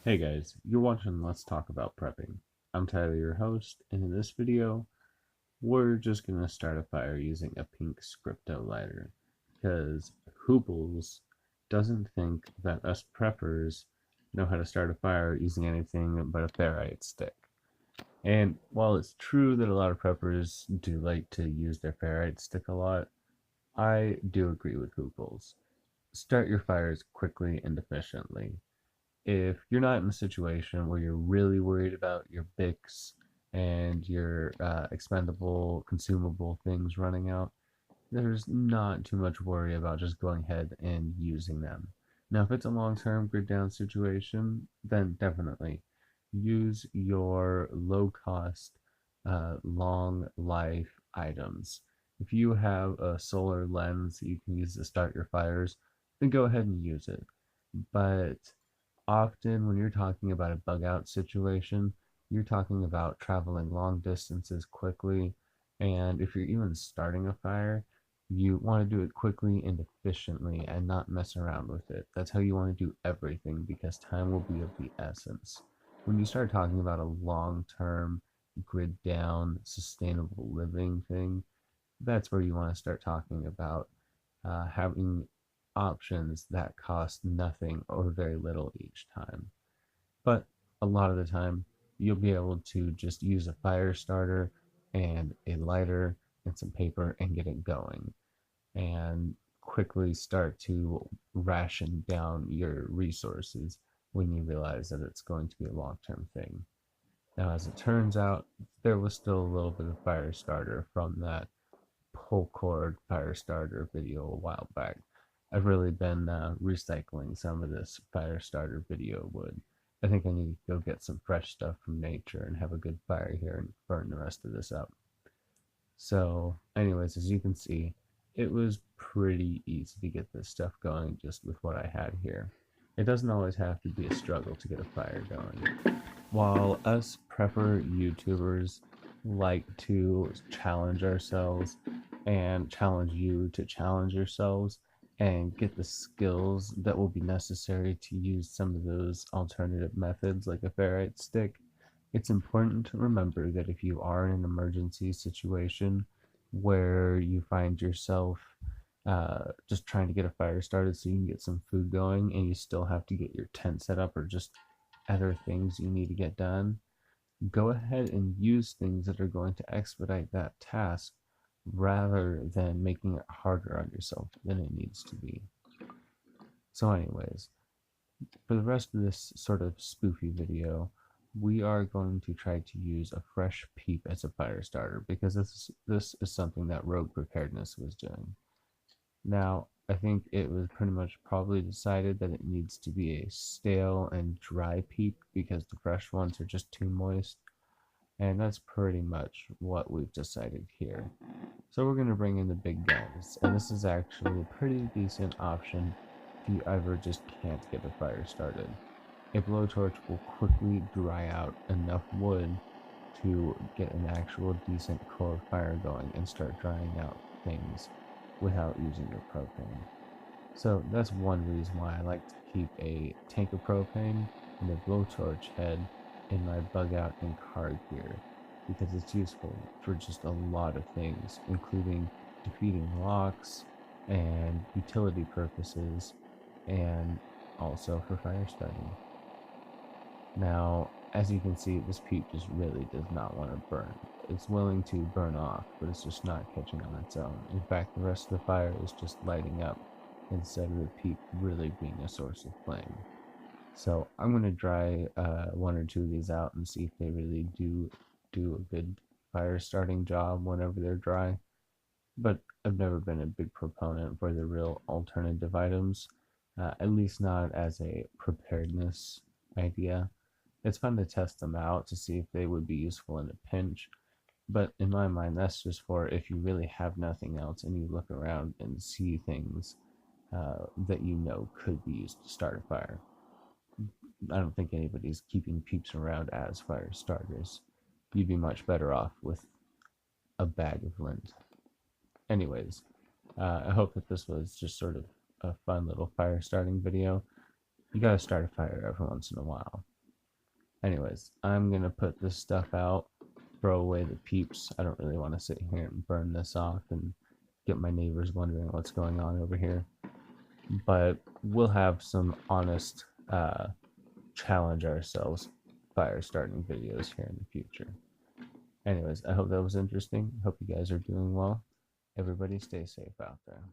Hey guys, you're watching Let's Talk About Prepping. I'm Tyler, your host, and in this video, we're just going to start a fire using a pink Scripto lighter, because Hooples doesn't think that us preppers know how to start a fire using anything but a ferrite stick. And while it's true that a lot of preppers do like to use their ferrite stick a lot, I do agree with Hooples. Start your fires quickly and efficiently. If you're not in a situation where you're really worried about your Bix and your expendable, consumable things running out, there's not too much worry about just going ahead and using them. Now, if it's a long term grid down situation, then definitely use your low cost, long life items. If you have a solar lens that you can use to start your fires, then go ahead and use it. But often, when you're talking about a bug out situation, you're talking about traveling long distances quickly. And if you're even starting a fire, you want to do it quickly and efficiently and not mess around with it. That's how you want to do everything because time will be of the essence. When you start talking about a long term, grid down, sustainable living thing, that's where you want to start talking about having options that cost nothing or very little each time. But a lot of the time, you'll be able to just use a fire starter and a lighter and some paper and get it going and quickly start to ration down your resources when you realize that it's going to be a long term thing. Now, as it turns out, there was still a little bit of fire starter from that pull cord fire starter video a while back. I've really been recycling some of this fire starter video wood. I think I need to go get some fresh stuff from nature and have a good fire here and burn the rest of this up. So, anyways, as you can see, it was pretty easy to get this stuff going just with what I had here. It doesn't always have to be a struggle to get a fire going. While us prepper YouTubers like to challenge ourselves and challenge you to challenge yourselves and get the skills that will be necessary to use some of those alternative methods like a ferrite stick, it's important to remember that if you are in an emergency situation where you find yourself just trying to get a fire started so you can get some food going and you still have to get your tent set up or just other things you need to get done, go ahead and use things that are going to expedite that task rather than making it harder on yourself than it needs to be. So, anyways, for the rest of this sort of spoofy video, we are going to try to use a fresh peep as a fire starter because this is something that Rogue Preparedness was doing. Now, I think it was pretty much probably decided that it needs to be a stale and dry peep because the fresh ones are just too moist. And that's pretty much what we've decided here. So we're going to bring in the big guns. And this is actually a pretty decent option if you ever just can't get a fire started. A blowtorch will quickly dry out enough wood to get an actual decent core fire going and start drying out things without using your propane. So that's one reason why I like to keep a tank of propane and a blowtorch head in my bug out and car gear because it's useful for just a lot of things, including defeating locks and utility purposes and also for fire starting. Now, as you can see, this peat just really does not want to burn. It's willing to burn off, but it's just not catching on its own. In fact, the rest of the fire is just lighting up instead of the peat really being a source of flame. So I'm going to dry one or two of these out and see if they really do a good fire starting job whenever they're dry. But I've never been a big proponent for the real alternative items, at least not as a preparedness idea. It's fun to test them out to see if they would be useful in a pinch, but in my mind, that's just for if you really have nothing else and you look around and see things that you know could be used to start a fire. I don't think anybody's keeping peeps around as fire starters. You'd be much better off with a bag of lint. Anyways, I hope that this was just sort of a fun little fire starting video. You gotta start a fire every once in a while. Anyways, I'm gonna put this stuff out, throw away the peeps. I don't really want to sit here and burn this off and get my neighbors wondering what's going on over here. But we'll have some honest challenge ourselves fire starting videos here in the future. Anyways, I hope that was interesting. Hope you guys are doing well. Everybody stay safe out there.